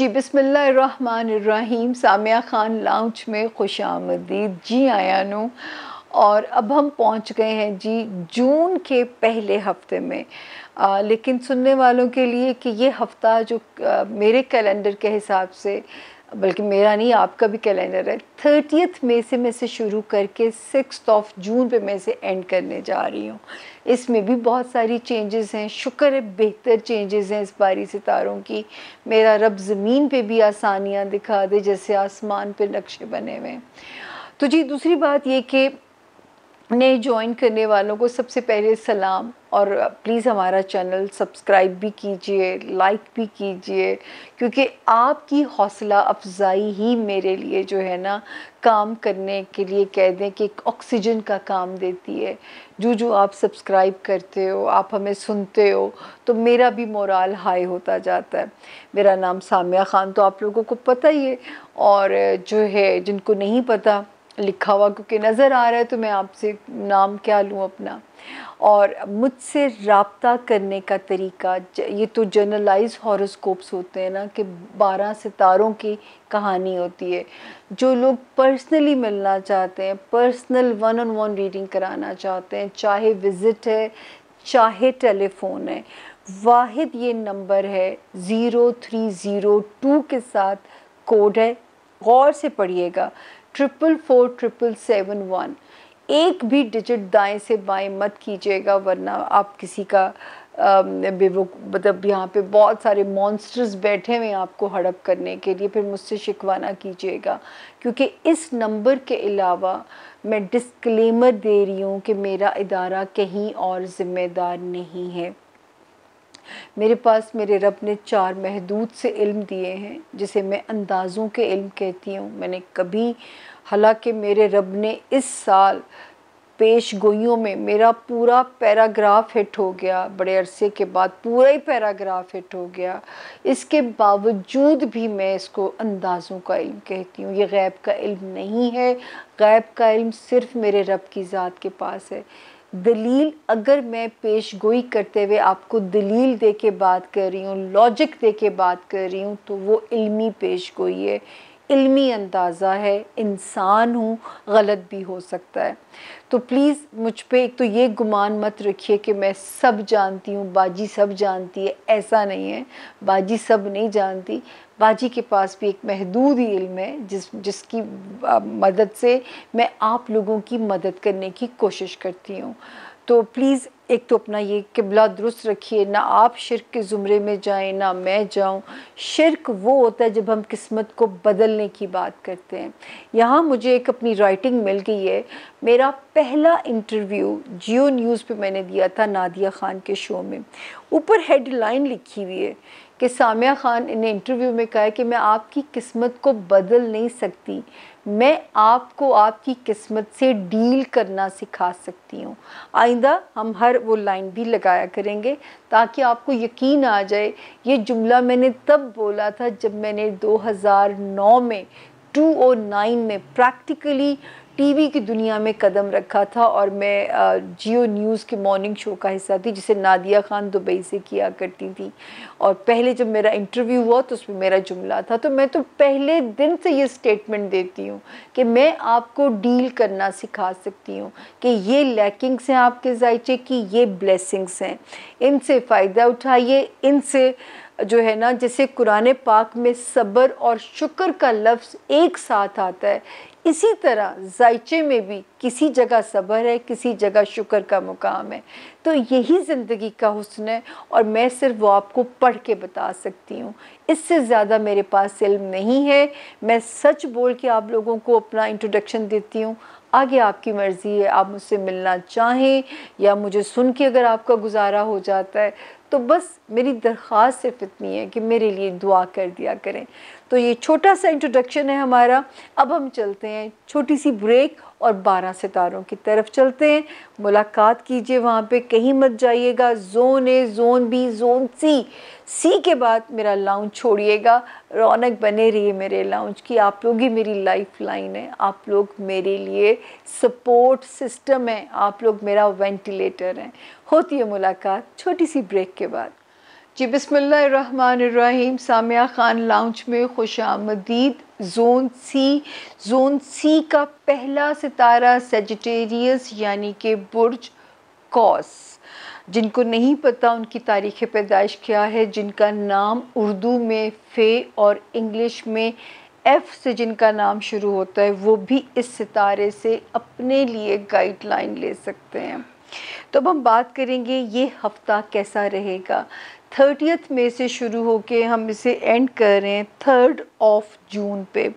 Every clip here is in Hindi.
जी बिस्मिल्लाहिर्रहमानिर्रहीम। सामिया ख़ान लाउंज में खुशामदीद। जी आयानो। और अब हम पहुंच गए हैं जी जून के पहले हफ्ते में। लेकिन सुनने वालों के लिए कि ये हफ्ता जो मेरे कैलेंडर के हिसाब से, बल्कि मेरा नहीं आपका भी कैलेंडर है, 30 मई से मैं से शुरू करके 6 जून पे मैं से एंड करने जा रही हूँ। इसमें भी बहुत सारी चेंजेस हैं। शुक्र है बेहतर चेंजेस हैं इस बारी सितारों की। मेरा रब ज़मीन पे भी आसानियाँ दिखा दे जैसे आसमान पे नक्शे बने हुए हैं। तो जी दूसरी बात ये कि नए ज्वाइन करने वालों को सबसे पहले सलाम, और प्लीज़ हमारा चैनल सब्सक्राइब भी कीजिए, लाइक भी कीजिए, क्योंकि आपकी हौसला अफजाई ही मेरे लिए जो है ना काम करने के लिए कह दें कि एक ऑक्सीजन का काम देती है। जो आप सब्सक्राइब करते हो, आप हमें सुनते हो, तो मेरा भी मोराल हाई होता जाता है। मेरा नाम सामिया ख़ान तो आप लोगों को पता ही है, और जो है जिनको नहीं पता लिखा हुआ क्योंकि नज़र आ रहा है तो मैं आपसे नाम क्या लूँ अपना। और मुझसे रब्ता करने का तरीका, ये तो जनरलाइज हॉरोस्कोप्स होते हैं ना कि 12 सितारों की कहानी होती है। जो लोग पर्सनली मिलना चाहते हैं, पर्सनल 1-on-1 रीडिंग कराना चाहते हैं, चाहे विज़िट है चाहे टेलीफोन है, वाहिद ये नंबर है 0302 के साथ कोड है। गौर से पढ़िएगा 444771। एक भी डिजिट दाएं से बाएं मत कीजिएगा, वरना आप किसी का मतलब यहाँ पे बहुत सारे मॉन्स्टर्स बैठे हुए हैं आपको हड़प करने के लिए, फिर मुझसे शिकवा ना कीजिएगा। क्योंकि इस नंबर के अलावा मैं डिस्क्लेमर दे रही हूँ कि मेरा इदारा कहीं और ज़िम्मेदार नहीं है। मेरे पास मेरे रब ने 4 महदूद से इल्म दिए हैं, जिसे मैं अंदाज़ों के इल्म कहती हूँ। मैंने कभी, हालांकि मेरे रब ने इस साल पेश गोइयों में मेरा पूरा पैराग्राफ हिट हो गया, बड़े अरसे के बाद पूरा ही पैराग्राफ हिट हो गया, इसके बावजूद भी मैं इसको अंदाज़ों का इल्म कहती हूँ। ये गैब का इल्म नहीं है। गैब का इल्म सिर्फ मेरे रब की ज़ात के पास है। दलील, अगर मैं पेश गोई करते हुए आपको दलील दे के बात कर रही हूँ, लॉजिक दे के बात कर रही हूँ, तो वो इल्मी पेश गोई है, इल्मी अंदाज़ा है। इंसान हूँ, गलत भी हो सकता है। तो प्लीज़ मुझ पे एक तो ये गुमान मत रखिए कि मैं सब जानती हूँ, बाजी सब जानती है। ऐसा नहीं है, बाजी सब नहीं जानती। बाजी के पास भी एक महदूद ही इल्म है जिसकी मदद से मैं आप लोगों की मदद करने की कोशिश करती हूँ। तो प्लीज़ एक तो अपना ये किबला दुरुस्त रखिए, ना आप शिर्क के ज़ुमरे में जाएं ना मैं जाऊं। शिर्क वो होता है जब हम किस्मत को बदलने की बात करते हैं। यहाँ मुझे एक अपनी राइटिंग मिल गई है। मेरा पहला इंटरव्यू जियो न्यूज़ पे मैंने दिया था नादिया ख़ान के शो में। ऊपर हेडलाइन लिखी हुई है कि सामिया ख़ान ने इंटरव्यू में कहा है कि मैं आपकी किस्मत को बदल नहीं सकती, मैं आपको आपकी किस्मत से डील करना सिखा सकती हूँ। आइंदा हम हर वो लाइन भी लगाया करेंगे ताकि आपको यकीन आ जाए। ये जुमला मैंने तब बोला था जब मैंने 2009 में 2009 में प्रैक्टिकली टीवी की दुनिया में कदम रखा था, और मैं जियो न्यूज़ के मॉर्निंग शो का हिस्सा थी जिसे नादिया ख़ान दुबई से किया करती थी। और पहले जब मेरा इंटरव्यू हुआ तो उसमें मेरा जुमला था, तो मैं तो पहले दिन से ये स्टेटमेंट देती हूँ कि मैं आपको डील करना सिखा सकती हूँ कि ये लैकिंग्स हैं आपके जायचे की, ये ब्लेसिंग्स हैं, इनसे फ़ायदा उठाइए। इनसे जो है ना, जैसे कुरान पाक में सब्र और शुक्र का लफ्ज़ एक साथ आता है, इसी तरह जायचे में भी किसी जगह सब्र है, किसी जगह शुक्र का मुकाम है। तो यही ज़िंदगी का हुस्न है, और मैं सिर्फ वो आपको पढ़ के बता सकती हूँ। इससे ज़्यादा मेरे पास इल्म नहीं है। मैं सच बोल के आप लोगों को अपना इंट्रोडक्शन देती हूँ। आगे आपकी मर्ज़ी है, आप मुझसे मिलना चाहें या मुझे सुन के अगर आपका गुजारा हो जाता है तो बस मेरी दरख्वास्त सिर्फ इतनी है कि मेरे लिए दुआ कर दिया करें। तो ये छोटा सा इंट्रोडक्शन है हमारा। अब हम चलते हैं छोटी सी ब्रेक और 12 सितारों की तरफ चलते हैं। मुलाकात कीजिए वहाँ पे, कहीं मत जाइएगा। ज़ोन ए, ज़ोन बी, ज़ोन सी के बाद मेरा लाउंज छोड़िएगा। रौनक बने रही मेरे लाउंज की। आप लोग ही मेरी लाइफ लाइन है, आप लोग मेरे लिए सपोर्ट सिस्टम है, आप लोग मेरा वेंटिलेटर हैं। होती है मुलाकात छोटी सी ब्रेक के बाद। जी बिस्मिल्लाहिर्रहमानिर्रहीम। सामिया खान लाउंज में खुशामदीद। ज़ोन सी का पहला सितारा सेजिटेरियस यानी कि बुर्ज कौस। जिनको नहीं पता उनकी तारीख़ पैदाइश क्या है, जिनका नाम उर्दू में फ़े और इंग्लिश में एफ़ से जिनका नाम शुरू होता है, वो भी इस सितारे से अपने लिए गाइडलाइन ले सकते हैं। तो अब हम बात करेंगे ये हफ़्ता कैसा रहेगा। 30 मई से शुरू होके हम इसे एंड कर रहे हैं 3 जून पे।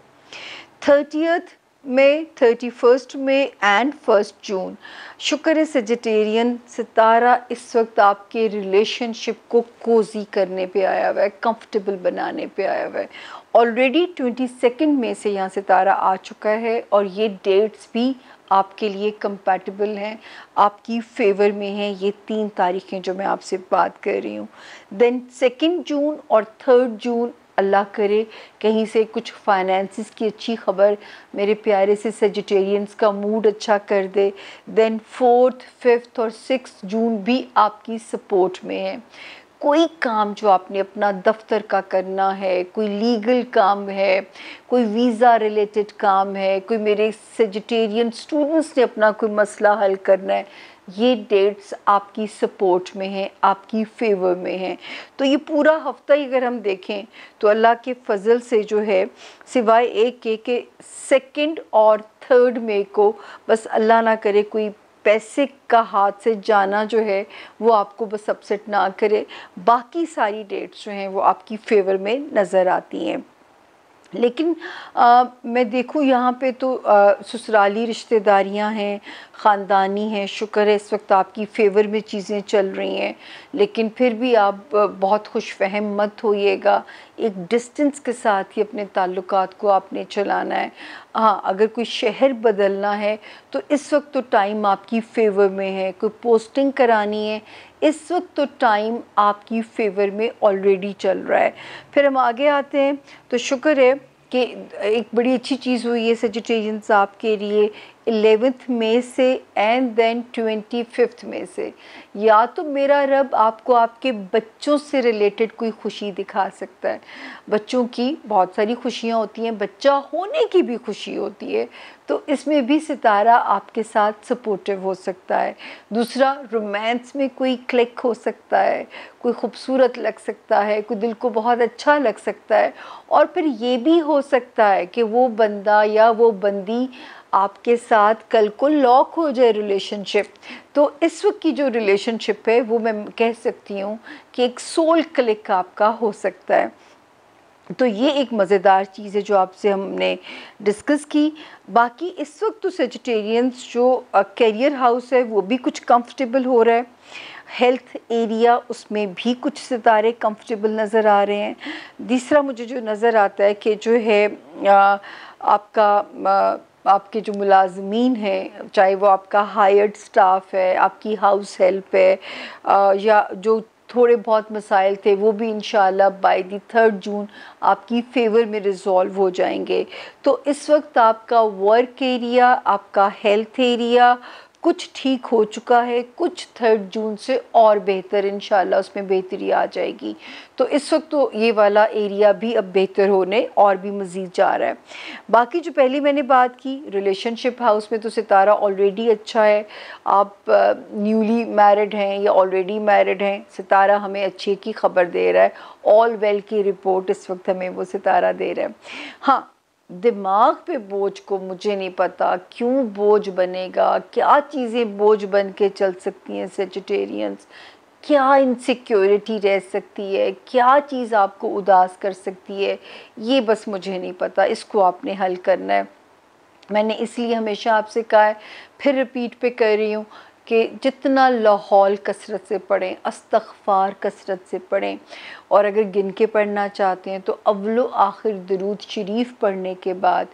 30 मई, 31 मई एंड 1 जून। शुक्र है सेजिटेरियन सितारा इस वक्त आपके रिलेशनशिप को कोजी करने पे आया हुआ है, कंफर्टेबल बनाने पे आया हुआ है। ऑलरेडी 22 मई से यहाँ सितारा आ चुका है और ये डेट्स भी आपके लिए कंपैटिबल हैं, आपकी फेवर में हैं। ये 3 तारीखें जो मैं आपसे बात कर रही हूँ। देन 2 जून और 3 जून अल्लाह करे कहीं से कुछ फाइनेंसिस की अच्छी खबर मेरे प्यारे से सेजिटेरियंस का मूड अच्छा कर दे। देन 4, 5 और 6 जून भी आपकी सपोर्ट में है। कोई काम जो आपने अपना दफ्तर का करना है, कोई लीगल काम है, कोई वीज़ा रिलेटेड काम है, कोई मेरे सेजिटेरियन स्टूडेंट्स ने अपना कोई मसला हल करना है, ये डेट्स आपकी सपोर्ट में हैं, आपकी फेवर में हैं। तो ये पूरा हफ्ता ही अगर हम देखें तो अल्लाह के फजल से जो है, सिवाय एक के 2 और 3 मई को बस अल्लाह ना करे कोई पैसे का हाथ से जाना जो है वो आपको बस अपसेट ना करे। बाकी सारी डेट्स जो हैं वो आपकी फेवर में नज़र आती हैं। लेकिन मैं देखूँ यहाँ पे तो ससुराली रिश्तेदारियाँ हैं, ख़ानदानी हैं। शुक्र है इस वक्त आपकी फ़ेवर में चीज़ें चल रही हैं, लेकिन फिर भी आप बहुत खुशफहम मत होइएगा। एक डिस्टेंस के साथ ही अपने ताल्लुकात को आपने चलाना है। हाँ, अगर कोई शहर बदलना है तो इस वक्त तो टाइम आपकी फ़ेवर में है। कोई पोस्टिंग करानी है, इस वक्त तो टाइम आपकी फेवर में ऑलरेडी चल रहा है। फिर हम आगे आते हैं तो शुक्र है कि एक बड़ी अच्छी चीज़ हुई है सेजिटेरियंस आपके लिए 11 मई से एंड देन 25 मई से। या तो मेरा रब आपको आपके बच्चों से रिलेटेड कोई खुशी दिखा सकता है। बच्चों की बहुत सारी खुशियाँ होती हैं, बच्चा होने की भी खुशी होती है, तो इसमें भी सितारा आपके साथ सपोर्टिव हो सकता है। दूसरा, रोमांस में कोई क्लिक हो सकता है, कोई खूबसूरत लग सकता है, कोई दिल को बहुत अच्छा लग सकता है। और फिर ये भी हो सकता है कि वो बंदा या वो बंदी आपके साथ कल को लॉक हो जाए रिलेशनशिप। तो इस वक्त की जो रिलेशनशिप है वो मैं कह सकती हूँ कि एक सोल क्लिक आपका हो सकता है। तो ये एक मज़ेदार चीज़ है जो आपसे हमने डिस्कस की। बाकी इस वक्त तो सेजिटेरियंस जो करियर हाउस है वो भी कुछ कंफर्टेबल हो रहा है। हेल्थ एरिया उसमें भी कुछ सितारे कंफर्टेबल नज़र आ रहे हैं। तीसरा मुझे जो नज़र आता है कि जो है आपके जो मुलाजमीन हैं, चाहे वो आपका हायर्ड स्टाफ है, आपकी हाउस हेल्प है, या जो थोड़े बहुत मसाइल थे वो भी इंशाल्लाह बाय दी 3 जून आपकी फेवर में रिज़ॉल्व हो जाएंगे। तो इस वक्त आपका वर्क एरिया, आपका हेल्थ एरिया कुछ ठीक हो चुका है, कुछ 3 जून से और बेहतर इंशाल्लाह उसमें बेहतरी आ जाएगी। तो इस वक्त तो ये वाला एरिया भी अब बेहतर होने और भी मज़ीद जा रहा है। बाकी जो पहले मैंने बात की रिलेशनशिप हाउस में तो सितारा ऑलरेडी अच्छा है। आप न्यूली मैरिड हैं या ऑलरेडी मैरिड हैं, सितारा हमें अच्छे की खबर दे रहा है। ऑल वेल की रिपोर्ट इस वक्त हमें वो सितारा दे रहा है। हाँ, दिमाग पे बोझ को मुझे नहीं पता क्यों बोझ बनेगा, क्या चीज़ें बोझ बन के चल सकती हैं सेजिटेरियंस, क्या इनसिक्योरिटी रह सकती है, क्या चीज़ आपको उदास कर सकती है, ये बस मुझे नहीं पता। इसको आपने हल करना है। मैंने इसलिए हमेशा आपसे कहा है, फिर रिपीट पे कर रही हूँ कि जितना लाहौल कसरत से पढ़ें, अस्तग़फ़ार कसरत से पढ़ें, और अगर गिन के पढ़ना चाहते हैं तो अव्वलो आखिर दरूद शरीफ पढ़ने के बाद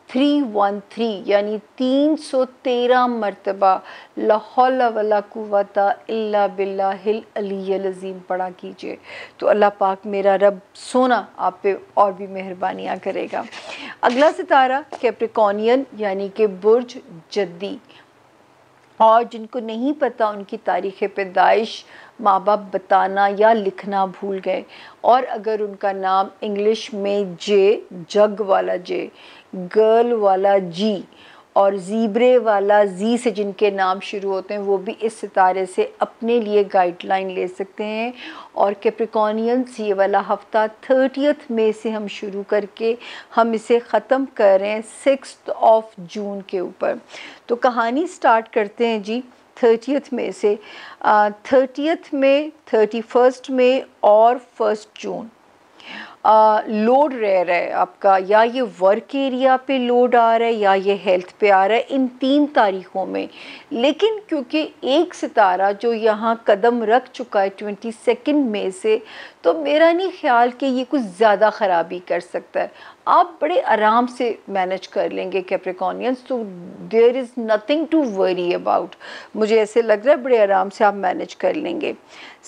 313 यानी 313 मरतबा ला हौला वला कुव्वता इल्ला बिल्लाहिल अलिय्यिल अज़ीम पढ़ा कीजिए। तो अल्लाह पाक मेरा रब सोना आप पे और भी मेहरबानियाँ करेगा। अगला सितारा कैप्रिकॉर्नियन यानी कि बुर्ज जद्दी। और जिनको नहीं पता उनकी तारीख़ पैदाइश माँ बाप बताना या लिखना भूल गए, और अगर उनका नाम इंग्लिश में जे, जग वाला जे, गर्ल वाला जी और ज़ीब्रे वाला जी से जिनके नाम शुरू होते हैं, वो भी इस सितारे से अपने लिए गाइडलाइन ले सकते हैं। और कैप्रिकॉर्नियंस, ये वाला हफ़्ता 30 मई से हम शुरू करके हम इसे ख़त्म कर रहे हैं 6 जून के ऊपर। तो कहानी स्टार्ट करते हैं जी 30 मई से। 30 मई, 31 मई और 1 जून लोड रह रहा है आपका, या ये वर्क एरिया पे लोड आ रहा है या ये हेल्थ पे आ रहा है, इन 3 तारीख़ों में। लेकिन क्योंकि एक सितारा जो यहाँ कदम रख चुका है 22 मई से, तो मेरा नहीं ख्याल कि ये कुछ ज़्यादा ख़राबी कर सकता है। आप बड़े आराम से मैनेज कर लेंगे कैप्रिकॉर्नियंस, तो there is nothing to worry about. मुझे ऐसे लग रहा है बड़े आराम से आप मैनेज कर लेंगे।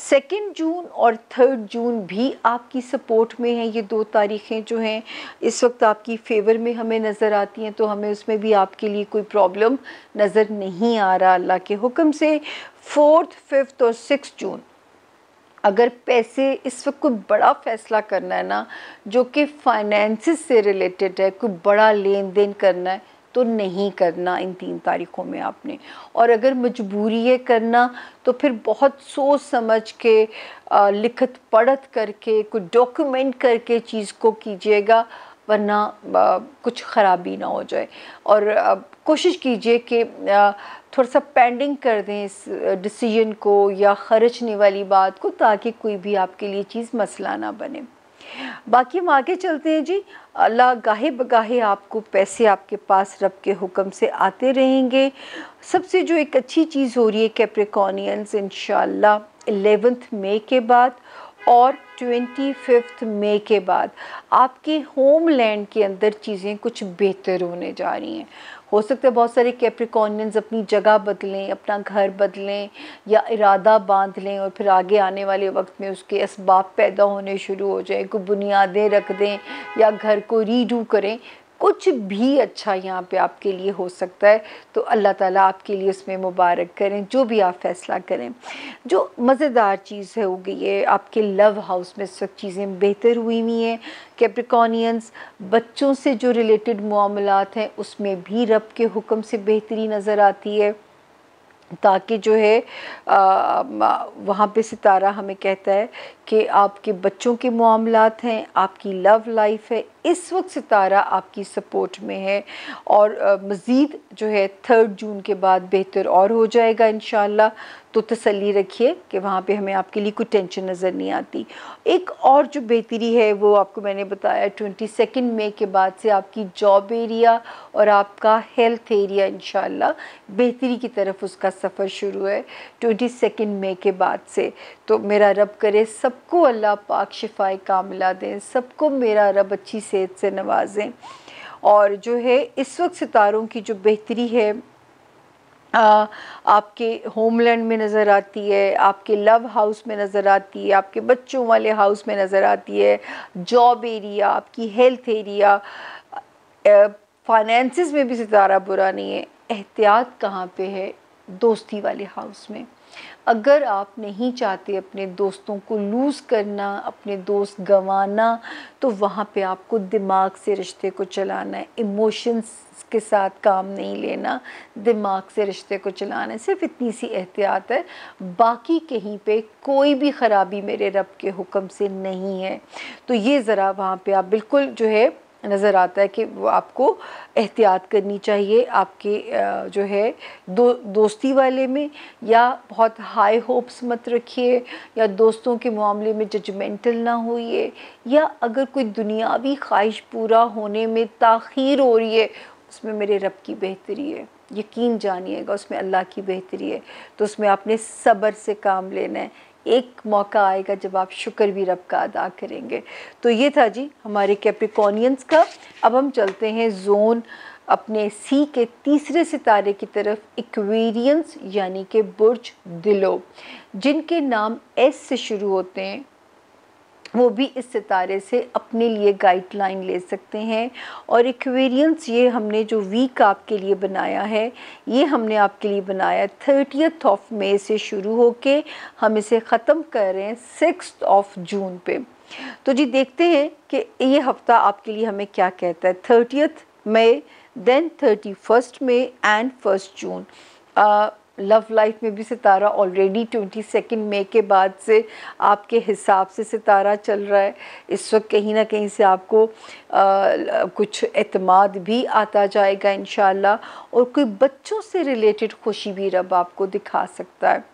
2 जून और 3 जून भी आपकी सपोर्ट में हैं। ये 2 तारीख़ें जो हैं इस वक्त आपकी फेवर में हमें नज़र आती हैं, तो हमें उसमें भी आपके लिए कोई प्रॉब्लम नज़र नहीं आ रहा अल्लाह के हुक्म से। 4, 5 और 6 जून, अगर पैसे इस वक्त कोई बड़ा फ़ैसला करना है ना, जो कि फाइनेंसिस से रिलेटेड है, कोई बड़ा लेन देन करना है, तो नहीं करना इन 3 तारीख़ों में आपने। और अगर मजबूरी है करना, तो फिर बहुत सोच समझ के लिखत पढ़त करके कोई डॉक्यूमेंट करके चीज़ को कीजिएगा, वरना कुछ ख़राबी ना हो जाए। और कोशिश कीजिए कि थोड़ा सा पेंडिंग कर दें इस डिसीजन को या ख़र्चने वाली बात को, ताकि कोई भी आपके लिए चीज़ मसला ना बने। बाकी हम आगे चलते हैं जी। अल्लाह गाहे बगाहे आपको पैसे आपके पास रब के हुक्म से आते रहेंगे। सबसे जो एक अच्छी चीज़ हो रही है कैप्रिकॉर्नियंस, इंशाल्लाह 11 मई के बाद और 25 मई के बाद आपके होमलैंड के अंदर चीज़ें कुछ बेहतर होने जा रही हैं। हो सकता है बहुत सारे कैप्रिकॉर्नियंस अपनी जगह बदलें, अपना घर बदलें या इरादा बांध लें, और फिर आगे आने वाले वक्त में उसके असबाब पैदा होने शुरू हो जाएं, कोई बुनियादें रख दें या घर को रीडू करें। कुछ भी अच्छा यहाँ पे आपके लिए हो सकता है, तो अल्लाह ताला आपके लिए उसमें मुबारक करें, जो भी आप फ़ैसला करें। जो मज़ेदार चीज़ है हो गई है, आपके लव हाउस में सब चीज़ें बेहतर हुई हुई हैं कैप्रिकॉर्नियंस। बच्चों से जो रिलेटेड मामलात हैं उसमें भी रब के हुक्म से बेहतरी नज़र आती है, ताकि जो है वहाँ पे सितारा हमें कहता है कि आपके बच्चों के मामलात हैं, आपकी लव लाइफ है, इस वक्त सितारा आपकी सपोर्ट में है। और मज़ीद जो है 3 जून के बाद बेहतर और हो जाएगा इंशाल्लाह। तो तसल्ली रखिए कि वहाँ पे हमें आपके लिए कोई टेंशन नज़र नहीं आती। एक और जो बेहतरी है वो आपको मैंने बताया 22 मई के बाद से आपकी जॉब एरिया और आपका हेल्थ एरिया इंशाल्लाह बेहतरी की तरफ उसका सफ़र शुरू है 22 मई के बाद से। तो मेरा रब करे सबको अल्लाह पाक शिफाए कामिला दें, सबको मेरा रब अच्छी सेहत से नवाजें। और जो है इस वक्त सितारों की जो बेहतरी है आपके होमलैंड में नज़र आती है, आपके लव हाउस में नज़र आती है, आपके बच्चों वाले हाउस में नज़र आती है, जॉब एरिया, आपकी हेल्थ एरिया, फाइनेंसिस में भी सितारा बुरा नहीं है। एहतियात कहाँ पे है? दोस्ती वाले हाउस में। अगर आप नहीं चाहते अपने दोस्तों को लूज़ करना, अपने दोस्त गंवाना, तो वहाँ पे आपको दिमाग से रिश्ते को चलाना है, इमोशंस के साथ काम नहीं लेना, दिमाग से रिश्ते को चलाना है। सिर्फ इतनी सी एहतियात है, बाकी कहीं पे कोई भी ख़राबी मेरे रब के हुक्म से नहीं है। तो ये ज़रा वहाँ पे आप बिल्कुल जो है नज़र आता है कि वो आपको एहतियात करनी चाहिए आपके जो है दोस्ती वाले में, या बहुत हाई होप्स मत रखिए, या दोस्तों के मामले में जजमेंटल ना होइए, या अगर कोई दुनियावी ख्वाहिश पूरा होने में ताख़ीर हो रही है उसमें मेरे रब की बेहतरी है, यकीन जानिएगा उसमें अल्लाह की बेहतरी है। तो उसमें आपने सब्र से काम लेना है, एक मौका आएगा जब आप शुक्र भी रब का अदा करेंगे। तो ये था जी हमारे कैप्रिकॉर्नियंस का। अब हम चलते हैं जोन अपने सी के तीसरे सितारे की तरफ, इक्वेरियंस यानी कि बुर्ज दिलो, जिनके नाम एस से शुरू होते हैं। वो भी इस सितारे से अपने लिए गाइडलाइन ले सकते हैं। और एक्वेरियंस ये हमने जो वीक आपके लिए बनाया है, ये हमने आपके लिए बनाया 30th ऑफ मई से शुरू होके हम इसे ख़त्म कर रहे हैं 6th ऑफ जून पे। तो जी देखते हैं कि ये हफ़्ता आपके लिए हमें क्या कहता है। 30th May, then 31st May and 1st June. Love life में भी सितारा ऑलरेडी 22 मई के बाद से आपके हिसाब से सितारा चल रहा है। इस वक्त कहीं ना कहीं से आपको कुछ एतमाद भी आता जाएगा इंशाल्लाह, और कोई बच्चों से रिलेटेड खुशी भी रब आपको दिखा सकता है।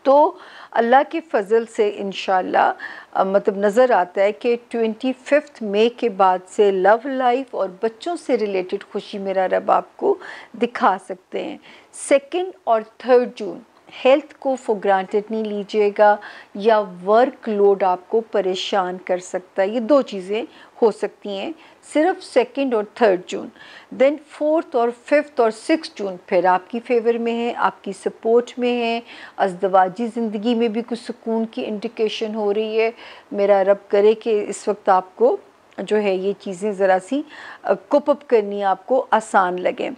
तो अल्लाह के फ़ज़ल से इंशाल्लाह मतलब नज़र आता है कि 25 मई के बाद से लव लाइफ और बच्चों से रिलेटेड खुशी मेरा रब आपको दिखा सकते हैं। 2 और 3 जून हेल्थ को फॉर ग्रांटेड नहीं लीजिएगा, या वर्क लोड आपको परेशान कर सकता है। ये दो चीज़ें हो सकती हैं सिर्फ 2 और 3 जून। देन 4 और 5 और 6 जून फिर आपकी फेवर में है, आपकी सपोर्ट में है। अज़दवाजी ज़िंदगी में भी कुछ सुकून की इंडिकेशन हो रही है। मेरा रब करे कि इस वक्त आपको जो है ये चीज़ें ज़रा सी कोप अप करनी आपको आसान लगे।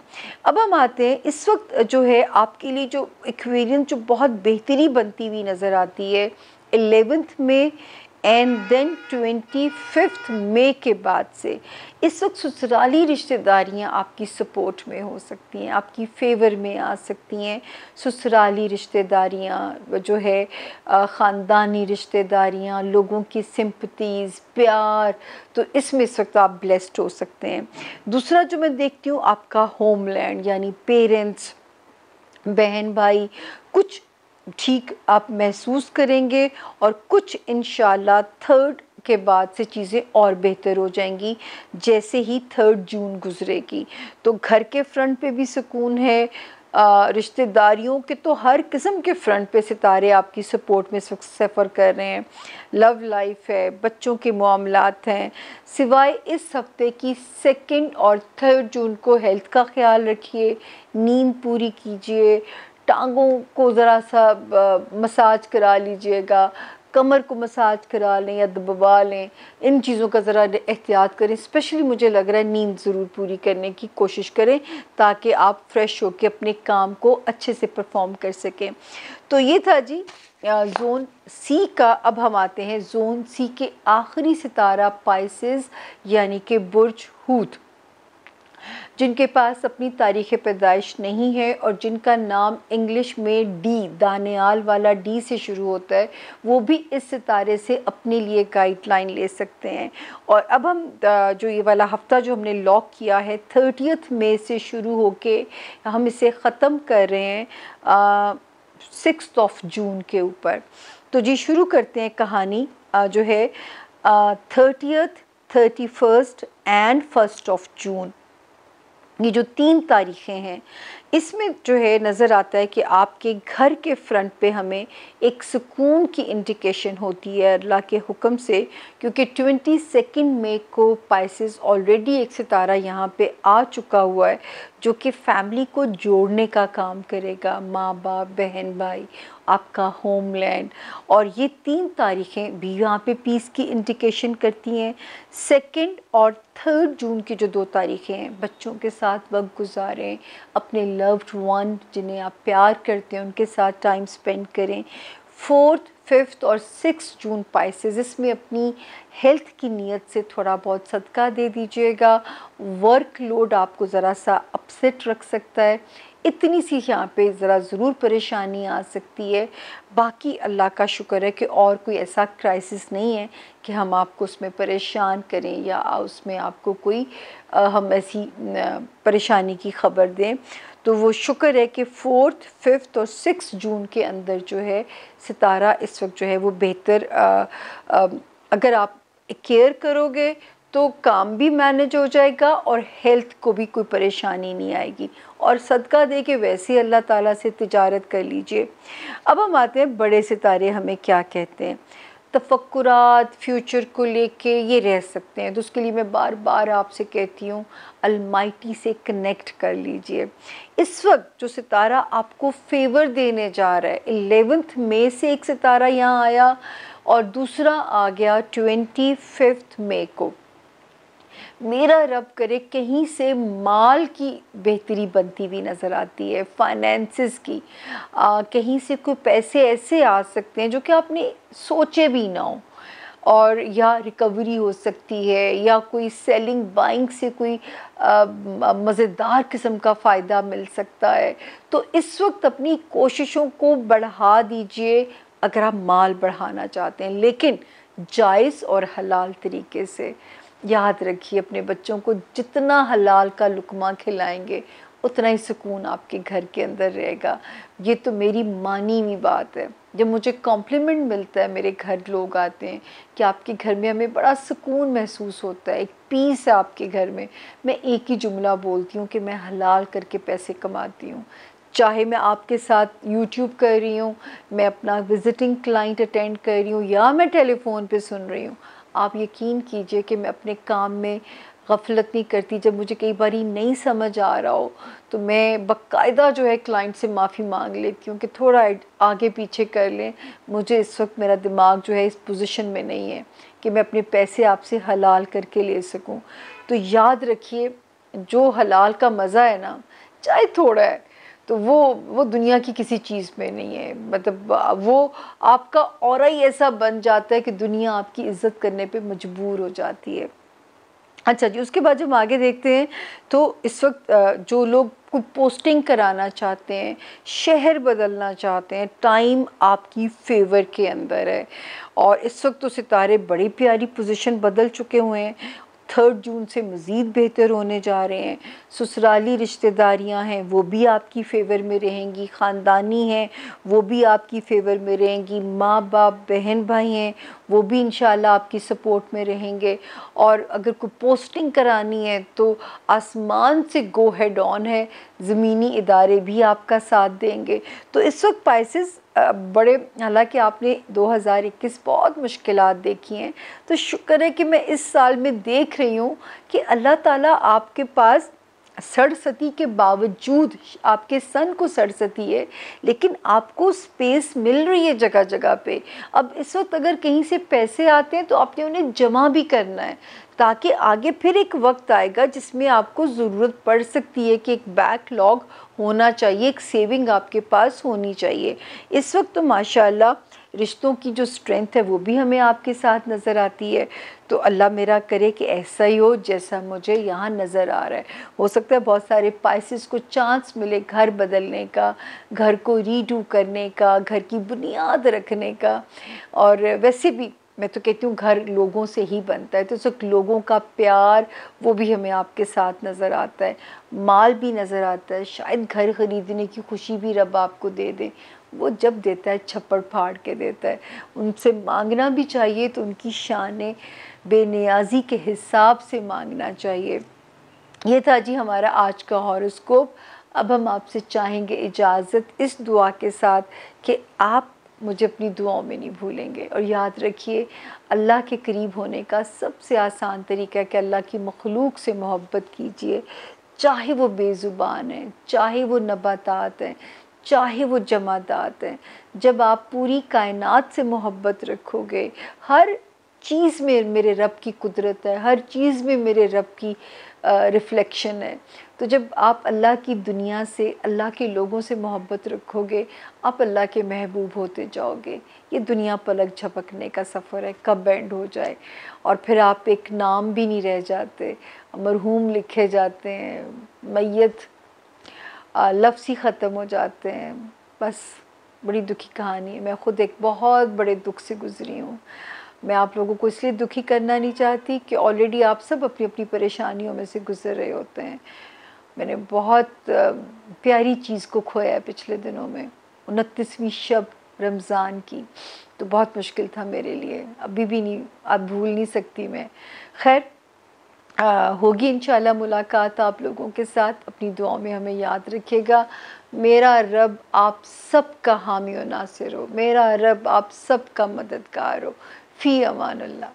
अब हम आते हैं इस वक्त जो है आपके लिए जो एक्वेरियंस जो बहुत बेहतरी बनती हुई नज़र आती है 11th में एंड देन 25 मई के बाद से। इस वक्त ससुराली रिश्तेदारियां आपकी सपोर्ट में हो सकती हैं, आपकी फेवर में आ सकती हैं। ससुराली रिश्तेदारियां जो है ख़ानदानी रिश्तेदारियां, लोगों की सिंपथीज़, प्यार, तो इसमें इस वक्त आप ब्लेस्ड हो सकते हैं। दूसरा जो मैं देखती हूँ आपका होमलैंड यानी पेरेंट्स, बहन भाई, कुछ ठीक आप महसूस करेंगे, और कुछ इंशाल्लाह 3rd के बाद से चीज़ें और बेहतर हो जाएंगी जैसे ही 3 जून गुजरेगी। तो घर के फ्रंट पे भी सुकून है, रिश्तेदारियों के तो हर किस्म के फ्रंट पे सितारे आपकी सपोर्ट में सफ़र कर रहे हैं। लव लाइफ है, बच्चों के मामलात हैं, सिवाय इस हफ्ते की 2 और 3 जून को हेल्थ का ख्याल रखिए, नींद पूरी कीजिए, टांगों को ज़रा सा मसाज करा लीजिएगा, कमर को मसाज करा लें या दबा लें, इन चीज़ों का ज़रा एहतियात करें। स्पेशली मुझे लग रहा है नींद ज़रूर पूरी करने की कोशिश करें ताकि आप फ्रेश होकर अपने काम को अच्छे से परफॉर्म कर सकें। तो ये था जी ज़ोन सी का। अब हम आते हैं ज़ोन सी के आखिरी सितारा पाइसेस यानी कि बुर्ज हूत, जिनके पास अपनी तारीख़ पैदाइश नहीं है और जिनका नाम इंग्लिश में डी, दानियाल वाला डी से शुरू होता है, वो भी इस सितारे से अपने लिए गाइडलाइन ले सकते हैं। और अब हम जो ये वाला हफ़्ता जो हमने लॉक किया है 30th मई से शुरू होके हम इसे ख़त्म कर रहे हैं 6th ऑफ जून के ऊपर। तो जी शुरू करते हैं कहानी जो है 30th, 31st and 1st of June. ये जो 3 तारीखें हैं इसमें जो है नज़र आता है कि आपके घर के फ्रंट पे हमें एक सुकून की इंडिकेशन होती है अल्लाह के हुक्म से, क्योंकि 22 मई को पाइसेस ऑलरेडी एक सितारा यहाँ पे आ चुका हुआ है जो कि फैमिली को जोड़ने का काम करेगा, माँ बाप, बहन भाई, आपका होमलैंड। और ये 3 तारीखें भी यहाँ पे पीस की इंडिकेशन करती हैं। 2 और 3 जून की जो 2 तारीखें हैं, बच्चों के साथ वक्त गुजारें, अपने लव्ड वन जिन्हें आप प्यार करते हैं उनके साथ टाइम स्पेंड करें। 4th, 5th और 6 जून पाइसेस, इसमें अपनी हेल्थ की नीयत से थोड़ा बहुत सदका दे दीजिएगा। वर्क लोड आपको ज़रा सा अपसेट रख सकता है, इतनी सी यहाँ पे ज़रा ज़रूर परेशानी आ सकती है। बाकी अल्लाह का शुक्र है कि और कोई ऐसा क्राइसिस नहीं है कि हम आपको उसमें परेशान करें या उसमें आपको कोई हम ऐसी परेशानी की ख़बर दें। तो वो शुक्र है कि 4th, 5th और 6 जून के अंदर जो है सितारा इस वक्त जो है वो बेहतर, अगर आप केयर करोगे तो काम भी मैनेज हो जाएगा और हेल्थ को भी कोई परेशानी नहीं आएगी। और सदका दे के वैसे अल्लाह ताला से तिजारत कर लीजिए। अब हम आते हैं बड़े सितारे हमें क्या कहते हैं। तफक्कुरात फ्यूचर को लेके ये रह सकते हैं, तो उसके लिए मैं बार बार आपसे कहती हूँ अलमाइटी से कनेक्ट कर लीजिए। इस वक्त जो सितारा आपको फेवर देने जा रहा है, 11th मई से एक सितारा यहाँ आया और दूसरा आ गया 25 मई को। मेरा रब करे कहीं से माल की बेहतरी बनती हुई नज़र आती है, फाइनेंसिस की। कहीं से कोई पैसे ऐसे आ सकते हैं जो कि आपने सोचे भी ना हो, और या रिकवरी हो सकती है, या कोई सेलिंग बाइंग से कोई मज़ेदार किस्म का फ़ायदा मिल सकता है। तो इस वक्त अपनी कोशिशों को बढ़ा दीजिए अगर आप माल बढ़ाना चाहते हैं, लेकिन जायज़ और हलाल तरीके से। याद रखिए, अपने बच्चों को जितना हलाल का लुक़मा खिलाएंगे उतना ही सुकून आपके घर के अंदर रहेगा। ये तो मेरी मानी हुई बात है। जब मुझे कॉम्प्लीमेंट मिलता है, मेरे घर लोग आते हैं कि आपके घर में हमें बड़ा सुकून महसूस होता है, एक पीस है आपके घर में, मैं एक ही जुमला बोलती हूँ कि मैं हलाल करके पैसे कमाती हूँ। चाहे मैं आपके साथ यूट्यूब कर रही हूँ, मैं अपना विज़िटिंग क्लाइंट अटेंड कर रही हूँ, या मैं टेलीफोन पे सुन रही हूँ, आप यकीन कीजिए कि मैं अपने काम में गफलत नहीं करती। जब मुझे कई बारी नहीं समझ आ रहा हो तो मैं बाकायदा जो है क्लाइंट से माफ़ी मांग लेती हूँ कि थोड़ा आगे पीछे कर लें, मुझे इस वक्त मेरा दिमाग जो है इस पोजीशन में नहीं है कि मैं अपने पैसे आपसे हलाल करके ले सकूं। तो याद रखिए, जो हलाल का मज़ा है ना, चाहे थोड़ा है, तो वो दुनिया की किसी चीज़ में नहीं है। मतलब वो आपका ऑरा ही ऐसा बन जाता है कि दुनिया आपकी इज़्ज़त करने पे मजबूर हो जाती है। अच्छा जी, उसके बाद जब हम आगे देखते हैं तो इस वक्त जो लोग कोई पोस्टिंग कराना चाहते हैं, शहर बदलना चाहते हैं, टाइम आपकी फेवर के अंदर है। और इस वक्त तो सितारे बड़ी प्यारी पोजीशन बदल चुके हुए हैं। 3 जून से मज़ीद बेहतर होने जा रहे हैं। ससुराली रिश्तेदारियां हैं वो भी आपकी फ़ेवर में रहेंगी, ख़ानदानी हैं वो भी आपकी फ़ेवर में रहेंगी, माँ बाप बहन भाई हैं वो भी इंशाल्लाह आपकी सपोर्ट में रहेंगे। और अगर कोई पोस्टिंग करानी है तो आसमान से गो हेड ऑन है, ज़मीनी इदारे भी आपका साथ देंगे। तो इस वक्त पाइसेस बड़े, हालांकि आपने 2021 बहुत मुश्किलात देखी हैं, तो शुक्र है कि मैं इस साल में देख रही हूँ कि अल्लाह ताला आपके पास सरसती के बावजूद, आपके सन को सरसती है लेकिन आपको स्पेस मिल रही है जगह जगह पे। अब इस वक्त अगर कहीं से पैसे आते हैं तो आपने उन्हें जमा भी करना है, ताकि आगे फिर एक वक्त आएगा जिसमें आपको ज़रूरत पड़ सकती है कि एक बैकलॉग होना चाहिए, एक सेविंग आपके पास होनी चाहिए। इस वक्त तो माशाल्लाह रिश्तों की जो स्ट्रेंथ है वो भी हमें आपके साथ नज़र आती है। तो अल्लाह मेरा करे कि ऐसा ही हो जैसा मुझे यहाँ नज़र आ रहा है। हो सकता है बहुत सारे पाइसेस को चांस मिले घर बदलने का, घर को रीडू करने का, घर की बुनियाद रखने का। और वैसे भी मैं तो कहती हूँ घर लोगों से ही बनता है, तो सिर्फ लोगों का प्यार वो भी हमें आपके साथ नज़र आता है, माल भी नज़र आता है। शायद घर ख़रीदने की खुशी भी रब आपको दे दे, वो जब देता है छप्पड़ फाड़ के देता है। उनसे मांगना भी चाहिए तो उनकी शान बेनियाजी के हिसाब से मांगना चाहिए। ये था जी हमारा आज का हॉरोस्कोप। अब हम आपसे चाहेंगे इजाज़त इस दुआ के साथ कि आप मुझे अपनी दुआओं में नहीं भूलेंगे। और याद रखिए, अल्लाह के करीब होने का सबसे आसान तरीका है कि अल्लाह की मखलूक से मोहब्बत कीजिए, चाहे वो बेज़ुबान है, चाहे वो नबातात हैं, चाहे वो जमादात हैं। जब आप पूरी कायनात से मोहब्बत रखोगे, हर चीज़ में मेरे रब की कुदरत है, हर चीज़ में मेरे रब की रिफ्लेक्शन है। तो जब आप अल्लाह की दुनिया से, अल्लाह के लोगों से मोहब्बत रखोगे, आप अल्लाह के महबूब होते जाओगे। ये दुनिया पलक झपकने का सफ़र है, कब एंड हो जाए और फिर आप एक नाम भी नहीं रह जाते, मरहूम लिखे जाते हैं, मैयत लफ्ज़ ही ख़त्म हो जाते हैं। बस बड़ी दुखी कहानी है। मैं ख़ुद एक बहुत बड़े दुख से गुज़री हूँ। मैं आप लोगों को इसलिए दुखी करना नहीं चाहती कि ऑलरेडी आप सब अपनी अपनी परेशानियों में से गुज़र रहे होते हैं। मैंने बहुत प्यारी चीज़ को खोया है पिछले दिनों में, 29वीं शब रमज़ान की, तो बहुत मुश्किल था मेरे लिए, अभी भी नहीं, अब भूल नहीं सकती मैं। खैर होगी इंशाल्लाह मुलाकात आप लोगों के साथ। अपनी दुआओं में हमें याद रखिएगा। मेरा रब आप सब का हामी व नासिर हो, मेरा रब आप सब का मददगार हो। फ़ी अमान अल्लाह।